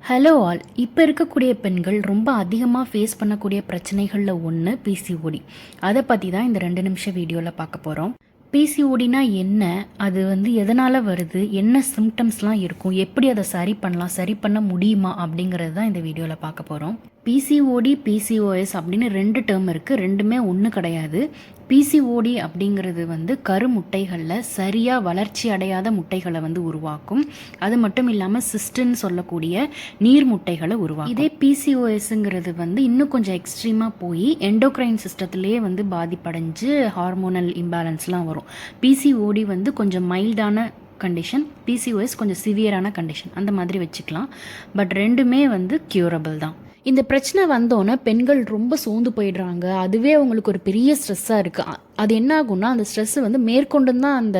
Hello all. இப்போ இருக்கக்கூடிய பெண்கள் ரொம்ப அதிகமாக ஃபேஸ் பண்ணக்கூடிய பிரச்சனைகளில் ஒன்று பிசிஓடி. அதை பற்றி தான் இந்த 2 நிமிஷம் வீடியோவில் பார்க்க போகிறோம். பிசிஓடினா என்ன, அது எதனால் வருது, என்ன சிம்டம்ஸ்லாம் இருக்கும், எப்படி அதை சரி பண்ணலாம், சரி பண்ண முடியுமா அப்படிங்கிறது தான் இந்த வீடியோவில் பார்க்க போகிறோம். பிசிஓடி பிசிஓஎஸ் அப்படின்னு 2 டேர்ம் இருக்குது, ரெண்டுமே ஒன்று கிடையாது. பிசிஓடி அப்படிங்கிறது கருமுட்டைகளில் சரியாக வளர்ச்சி அடையாத முட்டைகளை உருவாக்கும். அது மட்டும் இல்லாமல் சிஸ்டுன்னு சொல்லக்கூடிய நீர் முட்டைகளை உருவாக்கும். இதே பிசிஓஎஸ்ங்கிறது இன்னும் கொஞ்சம் எக்ஸ்ட்ரீமாக போய் எண்டோக்ரைன் சிஸ்டத்திலே பாதிப்படைஞ்சு ஹார்மோனல் இம்பேலன்ஸ்லாம் வரும். பிசிஓடி கொஞ்சம் மைல்டான கண்டிஷன், பிசிஓஎஸ் கொஞ்சம் சிவியரான கண்டிஷன், அந்த மாதிரி வச்சுக்கலாம். பட் ரெண்டுமே க்யூரபிள் தான். இந்த பிரச்சனை வந்தோன்னே பெண்கள் ரொம்ப சோர்ந்து போயிடுறாங்க. அதுவே அவங்களுக்கு ஒரு பெரிய ஸ்ட்ரெஸ்ஸாக இருக்குது. அது என்ன ஆகும்னா, அந்த ஸ்ட்ரெஸ்ஸு மேற்கொண்டு தான் அந்த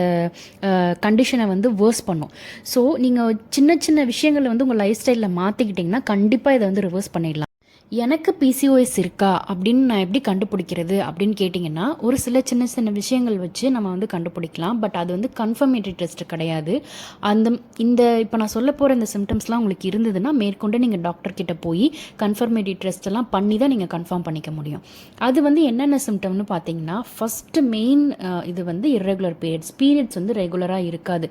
கண்டிஷனை வேர்ஸ் பண்ணும். ஸோ நீங்கள் சின்ன சின்ன விஷயங்களை உங்கள் லைஃப் ஸ்டைலில் மாற்றிக்கிட்டிங்கன்னா கண்டிப்பாக இதை ரிவர்ஸ் பண்ணிடலாம். எனக்கு பிசிஓஎஸ் இருக்கா அப்படின்னு நான் எப்படி கண்டுபிடிக்கிறது அப்படின்னு கேட்டிங்கன்னா, ஒரு சில சின்ன சின்ன விஷயங்கள் வச்சு நம்ம கண்டுபிடிக்கலாம். பட் அது கன்ஃபர்மேட்டரி டெஸ்ட் கிடையாது. இப்போ நான் சொல்ல போகிற இந்த சிம்டம்ஸ்லாம் உங்களுக்கு இருந்ததுன்னா மேற்கொண்டு நீங்கள் டாக்டர் கிட்ட போய் கன்ஃபர்மேட்டரி டெஸ்ட் எல்லாம் பண்ணி தான் நீங்கள் கன்ஃபார்ம் பண்ணிக்க முடியும். அது என்னென்ன சிம்டம்னு பார்த்தீங்கன்னா, ஃபஸ்ட்டு மெயின் இது இர்ரெகுலர் பீரியட்ஸ் ரெகுலராக இருக்காது.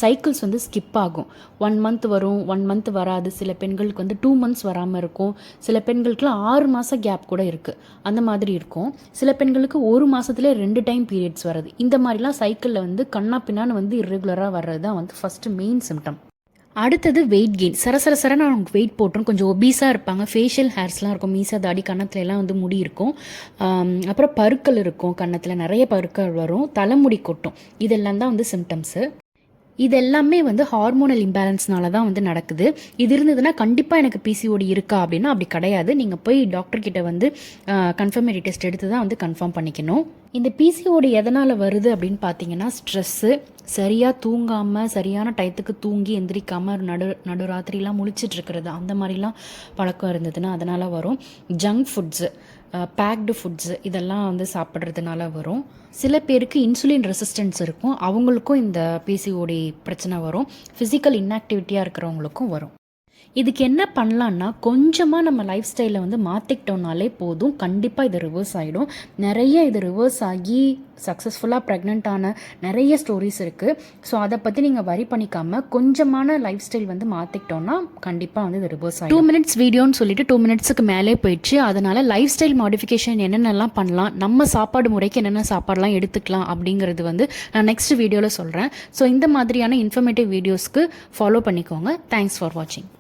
சைக்கிள்ஸ் ஸ்கிப் ஆகும். 1 மந்த் வரும், 1 மந்த் வராது. சில பெண்களுக்கு 2 மந்த்ஸ் வராமல் இருக்கும். சில பெண்களுக்குலாம் 6 மாதம் கேப் கூட இருக்குது, அந்த மாதிரி இருக்கும். சில பெண்களுக்கு 1 மாதத்துலேயே 2 டைம் பீரியட்ஸ் வருது. இந்த மாதிரிலாம் சைக்கிளில் கண்ணா பின்னான்னு இர்ரெகுலராக வர்றது தான் ஃபஸ்ட்டு மெயின் சிம்டம். அடுத்தது வெயிட் கெயின். சரசரன்னு அவங்களுக்கு வெயிட் போட்டுரும், கொஞ்சம் ஒபீஸாக இருப்பாங்க. ஃபேஷியல் ஹேர்ஸ்லாம் இருக்கும், மீசா தாடி, கன்னத்துலலாம் முடி இருக்கும். அப்புறம் பருக்கள் இருக்கும், கன்னத்தில் நிறைய பருக்கள் வரும், தலைமுடி கொட்டும். இதெல்லாம் தான் சிம்டம்ஸு. இது எல்லாமே ஹார்மோனல் இம்பேலன்ஸ்னால தான் நடக்குது. இது இருந்ததுன்னா கண்டிப்பாக எனக்கு பிசிஓடி இருக்கா அப்படின்னா அப்படி கிடையாது. நீங்கள் போய் டாக்டர் கிட்ட கன்ஃபர்மேட்டரி டெஸ்ட் எடுத்து தான் கன்ஃபார்ம் பண்ணிக்கணும். இந்த பிசிஓடி எதனால் வருது அப்படின்னு பார்த்தீங்கன்னா, ஸ்ட்ரெஸ்ஸு, சரியாக தூங்காமல் சரியான டயத்துக்கு தூங்கி எந்திரிக்காமல் நடுராத்திரிலாம் முழிச்சிட்டு இருக்கிறது, அந்த மாதிரிலாம் பழக்கம் இருந்ததுன்னா அதனால் வரும். ஜங்க் ஃபுட்ஸு, பேக்டு ஃபுட்ஸு இதெல்லாம் சாப்பிட்றதுனால வரும். சில பேருக்கு இன்சுலின் ரெசிஸ்டன்ஸ் இருக்கும், அவங்களுக்கும் இந்த பிசிஓடி பிரச்சனை வரும். ஃபிசிக்கல் இன்ஆக்டிவிட்டியாக இருக்கிறவங்களுக்கும் வரும். இதுக்கு என்ன பண்ணலான்னா, கொஞ்சமாக நம்ம லைஃப் ஸ்டைலில் மாற்றிக்கிட்டோம்னாலே போதும், கண்டிப்பாக இது ரிவர்ஸ் ஆகிடும். நிறைய இது ரிவர்ஸ் ஆகி சக்ஸஸ்ஃபுல்லாக ப்ரெக்னென்ட் ஆன நிறைய ஸ்டோரிஸ் இருக்குது. ஸோ அதை பற்றி நீங்கள் வரி பண்ணிக்காமல் கொஞ்சமான லைஃப் ஸ்டைல் மாற்றிக்கிட்டோன்னா கண்டிப்பாக இது ரிவர்ஸ் ஆகிடும். 2 மினிட்ஸ் வீடியோன்னு சொல்லிட்டு 2 மினிட்ஸுக்கு மேலே போயிடுச்சு. அதனால் லைஃப் ஸ்டைல் மாடிஃபிகேஷன் என்னென்னலாம் பண்ணலாம், நம்ம சாப்பாடு முறைக்கு என்னென்ன சாப்பாடெலாம் எடுத்துக்கலாம் அப்படிங்கிறது நான் நெக்ஸ்ட் வீடியோவில் சொல்கிறேன். ஸோ இந்த மாதிரியான இன்ஃபர்மேட்டிவ் வீடியோஸ்க்கு ஃபாலோ பண்ணிக்கோங்க. தேங்க்ஸ் ஃபார் வாட்சிங்.